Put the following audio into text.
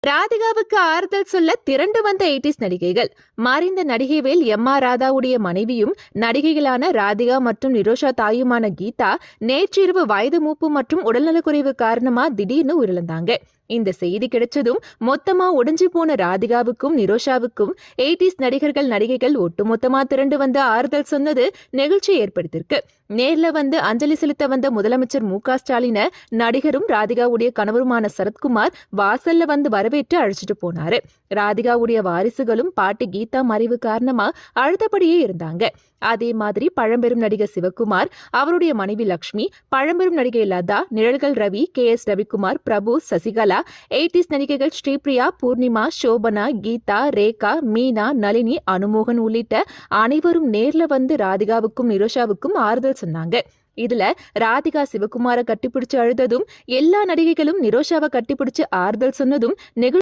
ராதிகாவுக்கு ஆறுதல் சொல்ல திரண்டு வந்த 80s நடிகைகள். மறைந்த நடிகைவேல் எம்.ஆர். ராதாவுடைய மனைவியும் நடிகைகளான ராதிகா மற்றும் நிரோஷா தாயுமான கீதா நேற்றிரவு வயது மூப்பு மற்றும் உடல்நலக்குறைவு காரணமா திடீர்னு உயிரிழந்தாங்க. இந்த செய்தி கிடைச்சதும் மொத்தமா உடைஞ்சு போன ராதிகாவுக்கும் நிரோஷாவுக்கும் 80s நடிகர்கள் நடிகைகள் ஒட்டுமொத்தமா திரண்டு வந்து ஆறுதல் சொன்னது நெகிழ்ச்சி ஏற்படுத்திருக்கு. நேர்ல வந்து அஞ்சலி செலுத்த வந்த முதலமைச்சர் மு.க. ஸ்டாலின நடிகரும் ராதிகாவுடைய கணவருமான சரத்குமார் வாசல்ல வந்து வரவேற்று அழைச்சிட்டு போனாரு. ராதிகாவுடைய வாரிசுகளும் பாட்டி கீதா மறைவு காரணமா அழுத்தபடியே இருந்தாங்க. அதே மாதிரி பழம்பெரும் நடிகர் சிவகுமார், அவருடைய மனைவி லக்ஷ்மி, பழம்பெரும் நடிகை லதா, நிழல்கள் ரவி, K.S. ரவிக்குமார், பிரபு, சசிகலா, 80s நடிகைகள் ஸ்ரீபிரியா, பூர்ணிமா, சோபனா, கீதா, ரேகா, மீனா, நளினி, அனுமோகன் உள்ளிட்ட அனைவரும் நேர்ல வந்து ராதிகாவுக்கும் நிரோஷாவுக்கும் ஆறுதல் சொன்னாங்க. இதுல ராதிகா சிவகுமாரை கட்டிப்பிடிச்சு அழுததும், எல்லா நடிகைகளும் நிரோஷாவை கட்டிப்பிடிச்சு ஆறுதல் சொன்னதும்